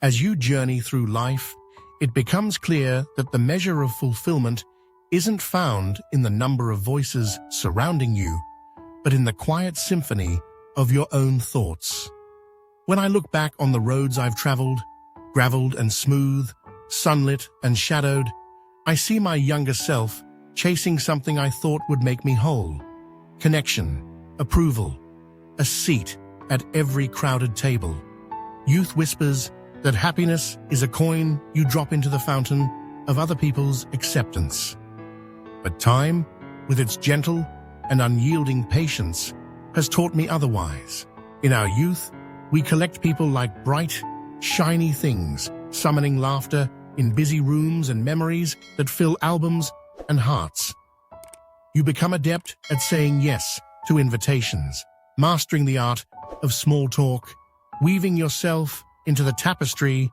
As you journey through life, it becomes clear that the measure of fulfillment isn't found in the number of voices surrounding you, but in the quiet symphony of your own thoughts. When I look back on the roads I've traveled, graveled and smooth, sunlit and shadowed, I see my younger self chasing something I thought would make me whole. Connection, approval, a seat at every crowded table. Youth whispers that happiness is a coin you drop into the fountain of other people's acceptance. But time, with its gentle and unyielding patience, has taught me otherwise. In our youth, we collect people like bright, shiny things, summoning laughter in busy rooms and memories that fill albums and hearts. You become adept at saying yes to invitations, mastering the art of small talk, weaving yourself into the tapestry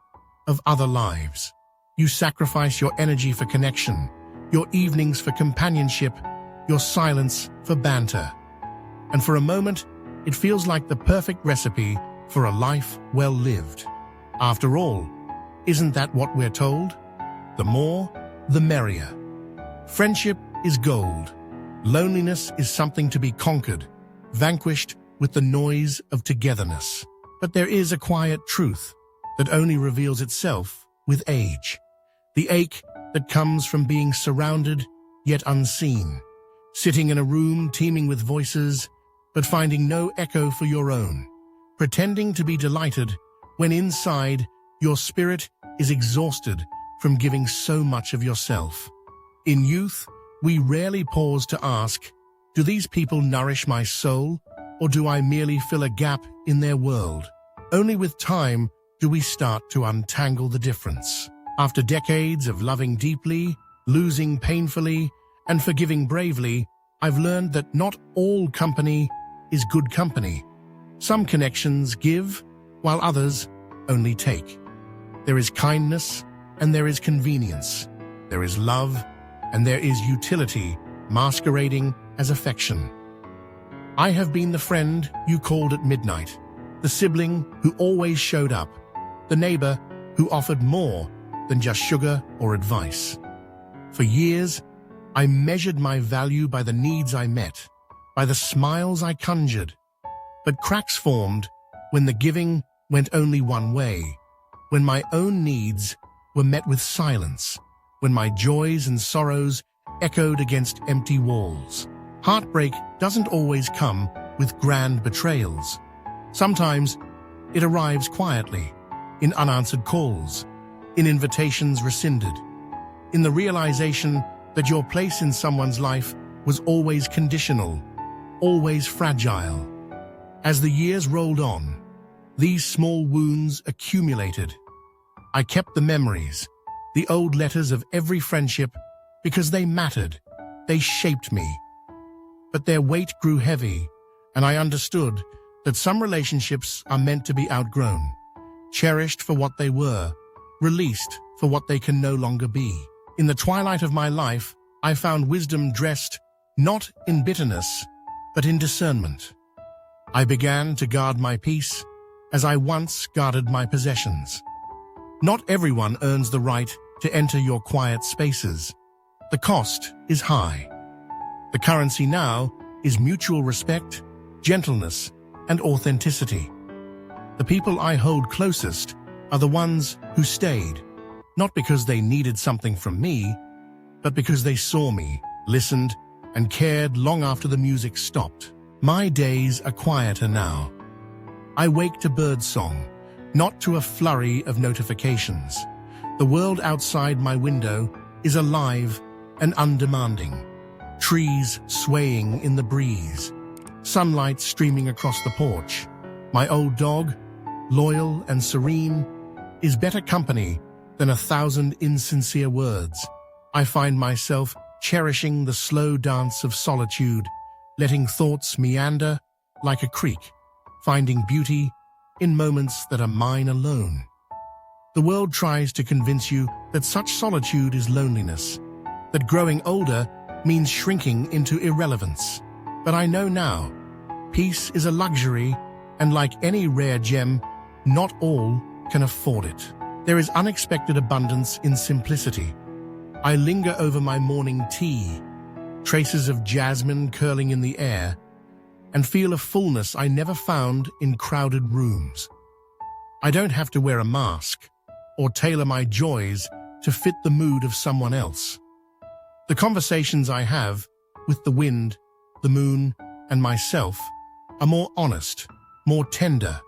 of other lives. You sacrifice your energy for connection, your evenings for companionship, your silence for banter. And for a moment, it feels like the perfect recipe for a life well lived. After all, isn't that what we're told? The more, the merrier. Friendship is gold. Loneliness is something to be conquered, vanquished with the noise of togetherness. But there is a quiet truth that only reveals itself with age. The ache that comes from being surrounded yet unseen, sitting in a room teeming with voices, but finding no echo for your own, pretending to be delighted when inside your spirit is exhausted from giving so much of yourself. In youth, we rarely pause to ask, do these people nourish my soul, or do I merely fill a gap in their world? Only with time do we start to untangle the difference. After decades of loving deeply, losing painfully, and forgiving bravely, I've learned that not all company is good company. Some connections give, while others only take. There is kindness, and there is convenience. There is love, and there is utility masquerading as affection. I have been the friend you called at midnight, the sibling who always showed up, the neighbor who offered more than just sugar or advice. For years, I measured my value by the needs I met, by the smiles I conjured. But cracks formed when the giving went only one way, when my own needs were met with silence, when my joys and sorrows echoed against empty walls. Heartbreak doesn't always come with grand betrayals. Sometimes it arrives quietly, in unanswered calls, in invitations rescinded, in the realization that your place in someone's life was always conditional, always fragile. As the years rolled on, these small wounds accumulated. I kept the memories, the old letters of every friendship, because they mattered, they shaped me. But their weight grew heavy, and I understood that some relationships are meant to be outgrown, cherished for what they were, released for what they can no longer be. In the twilight of my life, I found wisdom dressed not in bitterness, but in discernment. I began to guard my peace as I once guarded my possessions. Not everyone earns the right to enter your quiet spaces. The cost is high. The currency now is mutual respect, gentleness, and authenticity. The people I hold closest are the ones who stayed, not because they needed something from me, but because they saw me, listened, and cared long after the music stopped. My days are quieter now. I wake to birdsong, not to a flurry of notifications. The world outside my window is alive and undemanding. Trees swaying in the breeze, sunlight streaming across the porch. My old dog, loyal and serene, is better company than 1,000 insincere words. I find myself cherishing the slow dance of solitude, letting thoughts meander like a creek, finding beauty in moments that are mine alone. The world tries to convince you that such solitude is loneliness, that growing older means shrinking into irrelevance. But I know now, peace is a luxury, and like any rare gem, not all can afford it. There is unexpected abundance in simplicity. I linger over my morning tea, traces of jasmine curling in the air, and feel a fullness I never found in crowded rooms. I don't have to wear a mask or tailor my joys to fit the mood of someone else. The conversations I have with the wind, the moon, and myself are more honest, more tender.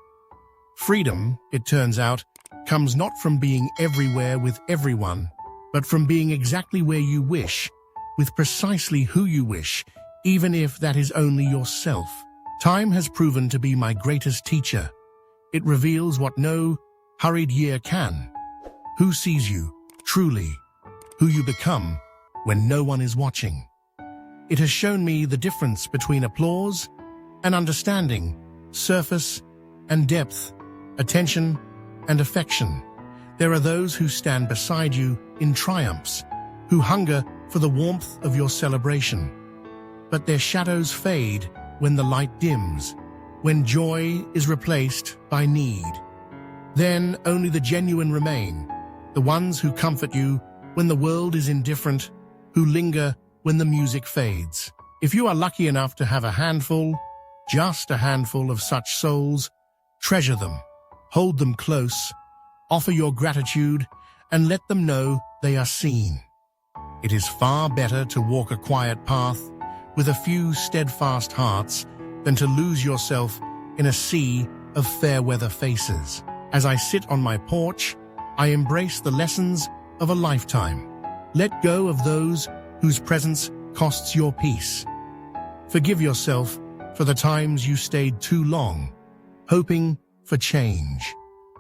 Freedom, it turns out, comes not from being everywhere with everyone, but from being exactly where you wish, with precisely who you wish, even if that is only yourself. Time has proven to be my greatest teacher. It reveals what no hurried year can. Who sees you, truly, who you become when no one is watching. It has shown me the difference between applause and understanding, surface and depth, attention and affection. There are those who stand beside you in triumphs, who hunger for the warmth of your celebration. But their shadows fade when the light dims, when joy is replaced by need. Then only the genuine remain, the ones who comfort you when the world is indifferent, who linger when the music fades. If you are lucky enough to have a handful, just a handful of such souls, treasure them, hold them close, offer your gratitude, and let them know they are seen. It is far better to walk a quiet path with a few steadfast hearts than to lose yourself in a sea of fair-weather faces. As I sit on my porch, I embrace the lessons of a lifetime. Let go of those whose presence costs your peace. Forgive yourself for the times you stayed too long, hoping for change.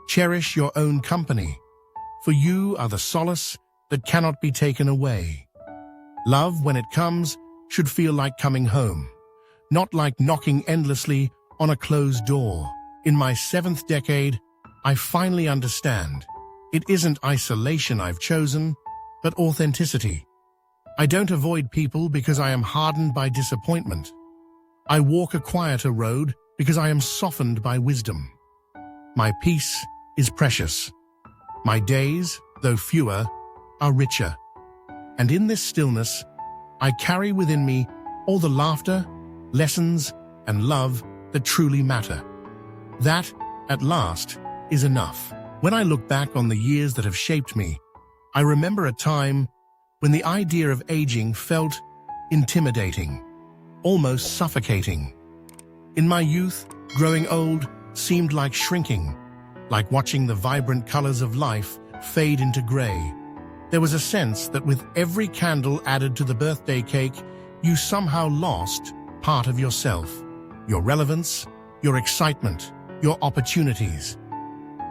Cherish your own company, for you are the solace that cannot be taken away. Love, when it comes, should feel like coming home, not like knocking endlessly on a closed door. In my 7th decade, I finally understand. It isn't isolation I've chosen, but authenticity. I don't avoid people because I am hardened by disappointment. I walk a quieter road because I am softened by wisdom. My peace is precious. My days, though fewer, are richer. And in this stillness, I carry within me all the laughter, lessons, and love that truly matter. That, at last, is enough. When I look back on the years that have shaped me, I remember a time when the idea of aging felt intimidating, almost suffocating. In my youth, growing old seemed like shrinking, like watching the vibrant colors of life fade into gray. There was a sense that with every candle added to the birthday cake, you somehow lost part of yourself, your relevance, your excitement, your opportunities.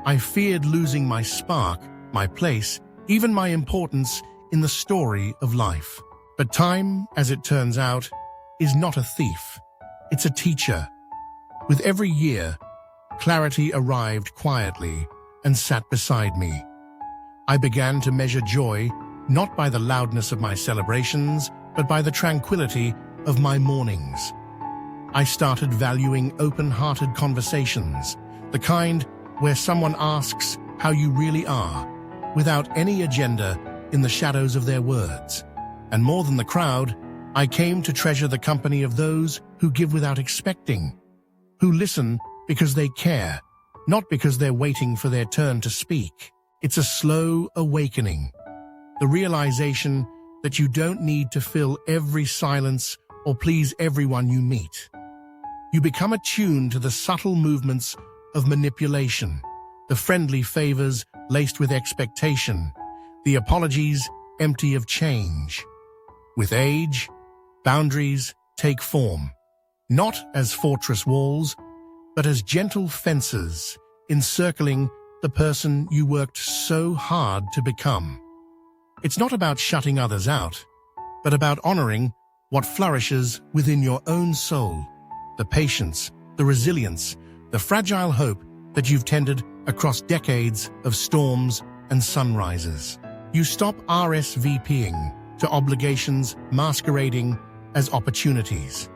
I feared losing my spark, my place, even my importance in the story of life. But time, as it turns out, is not a thief. It's a teacher. With every year, clarity arrived quietly and sat beside me. I began to measure joy not by the loudness of my celebrations, but by the tranquility of my mornings. I started valuing open-hearted conversations, the kind where someone asks how you really are, without any agenda in the shadows of their words. And more than the crowd, I came to treasure the company of those who give without expecting, who listen because they care, not because they're waiting for their turn to speak. It's a slow awakening, the realization that you don't need to fill every silence or please everyone you meet. You become attuned to the subtle movements of manipulation, the friendly favors laced with expectation, the apologies empty of change. With age, boundaries take form, not as fortress walls, but as gentle fences encircling the person you worked so hard to become. It's not about shutting others out, but about honoring what flourishes within your own soul, the patience, the resilience, the fragile hope that you've tended across decades of storms and sunrises. You stop RSVPing to obligations masquerading as opportunities.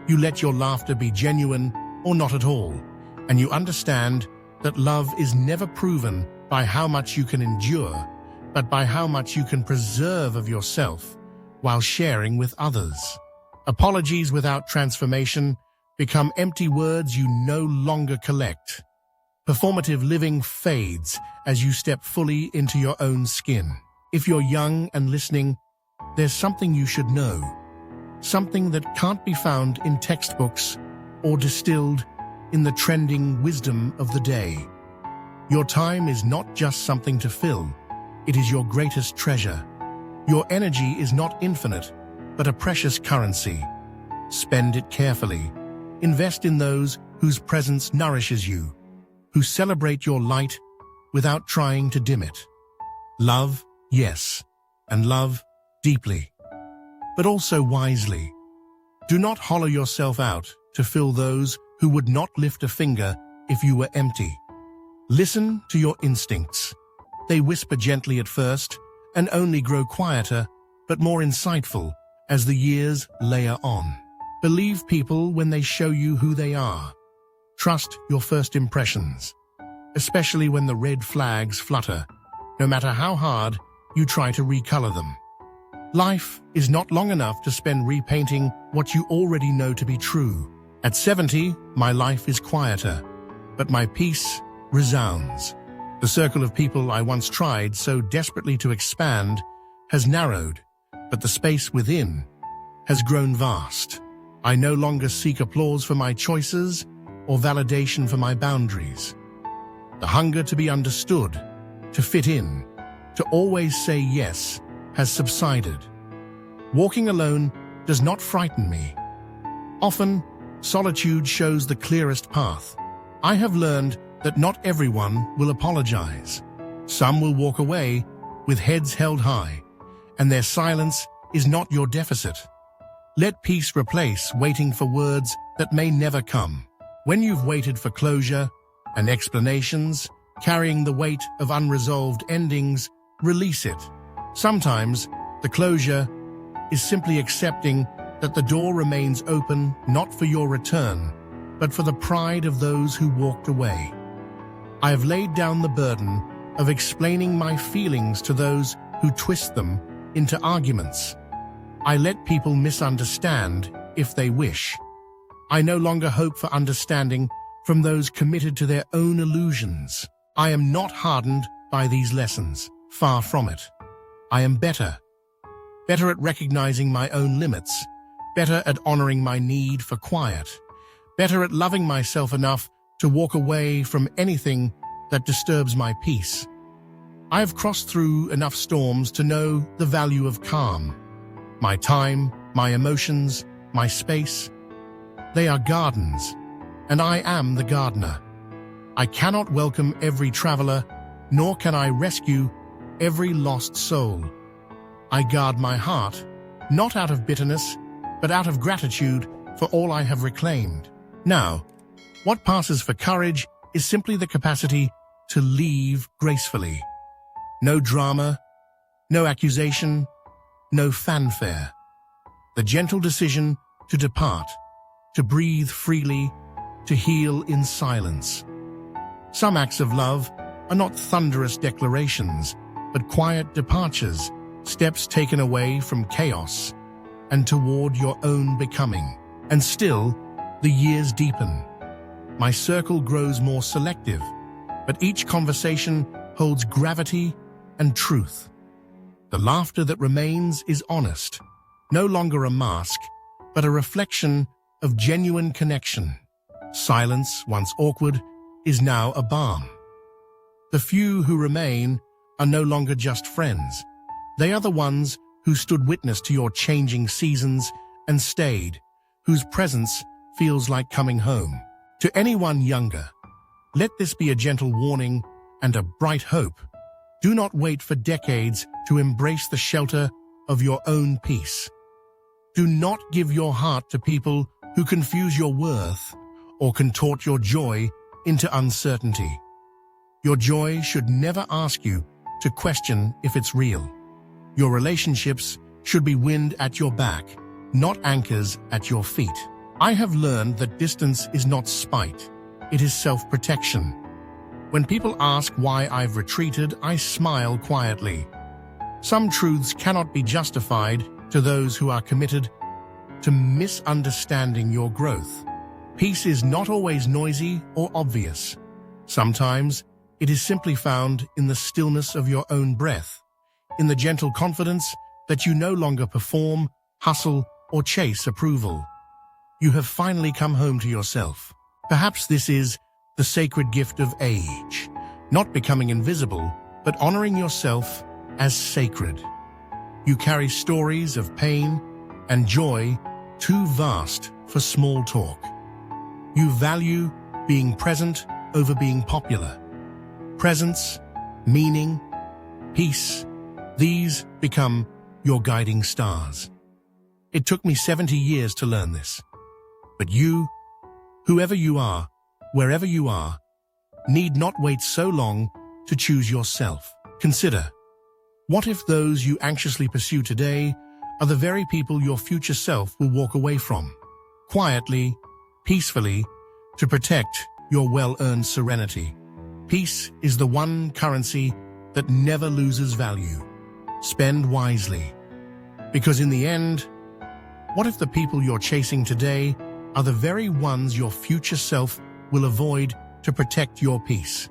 You let your laughter be genuine or not at all, and you understand that love is never proven by how much you can endure, but by how much you can preserve of yourself while sharing with others. Apologies without transformation become empty words you no longer collect. Performative living fades as you step fully into your own skin. If you're young and listening, there's something you should know. Something that can't be found in textbooks or distilled in the trending wisdom of the day. Your time is not just something to fill, it is your greatest treasure. Your energy is not infinite, but a precious currency. Spend it carefully. Invest in those whose presence nourishes you, who celebrate your light without trying to dim it. Love, yes, and love deeply, but also wisely. Do not hollow yourself out to fill those who would not lift a finger if you were empty. Listen to your instincts. They whisper gently at first and only grow quieter, but more insightful as the years layer on. Believe people when they show you who they are. Trust your first impressions, especially when the red flags flutter, no matter how hard you try to recolor them. Life is not long enough to spend repainting what you already know to be true. At 70, my life is quieter, but my peace resounds. The circle of people I once tried so desperately to expand has narrowed, but the space within has grown vast. I no longer seek applause for my choices or validation for my boundaries. The hunger to be understood, to fit in, to always say yes, has subsided. Walking alone does not frighten me. Often, solitude shows the clearest path. I have learned that not everyone will apologize. Some will walk away with heads held high, and their silence is not your deficit. Let peace replace waiting for words that may never come. When you've waited for closure and explanations, carrying the weight of unresolved endings, release it. Sometimes, the closure is simply accepting that the door remains open not for your return, but for the pride of those who walked away. I have laid down the burden of explaining my feelings to those who twist them into arguments. I let people misunderstand if they wish. I no longer hope for understanding from those committed to their own illusions. I am not hardened by these lessons. Far from it. I am better at recognizing my own limits, better at honoring my need for quiet, better at loving myself enough to walk away from anything that disturbs my peace. I have crossed through enough storms to know the value of calm. My time, my emotions, my space, they are gardens, and I am the gardener. I cannot welcome every traveler, nor can I rescue every lost soul. I guard my heart, not out of bitterness, but out of gratitude for all I have reclaimed. Now, what passes for courage is simply the capacity to leave gracefully. No drama, no accusation, no fanfare. The gentle decision to depart, to breathe freely, to heal in silence. Some acts of love are not thunderous declarations, but quiet departures, steps taken away from chaos and toward your own becoming. And still, the years deepen. My circle grows more selective, but each conversation holds gravity and truth. The laughter that remains is honest, no longer a mask, but a reflection of genuine connection. Silence, once awkward, is now a balm. The few who remain are no longer just friends. They are the ones who stood witness to your changing seasons and stayed, whose presence feels like coming home. To anyone younger, let this be a gentle warning and a bright hope. Do not wait for decades to embrace the shelter of your own peace. Do not give your heart to people who confuse your worth or contort your joy into uncertainty. Your joy should never ask you to question if it's real. Your relationships should be wind at your back, not anchors at your feet. I have learned that distance is not spite, it is self-protection. When people ask why I've retreated, I smile quietly. Some truths cannot be justified to those who are committed to misunderstanding your growth. Peace is not always noisy or obvious. Sometimes it is simply found in the stillness of your own breath, in the gentle confidence that you no longer perform, hustle, or chase approval. You have finally come home to yourself. Perhaps this is the sacred gift of age, not becoming invisible, but honoring yourself as sacred. You carry stories of pain and joy too vast for small talk. You value being present over being popular. Presence, meaning, peace, these become your guiding stars. It took me 70 years to learn this. But you, whoever you are, wherever you are, need not wait so long to choose yourself. Consider, what if those you anxiously pursue today are the very people your future self will walk away from? Quietly, peacefully, to protect your well-earned serenity. Peace is the one currency that never loses value. Spend wisely. Because in the end, what if the people you're chasing today are the very ones your future self will avoid to protect your peace?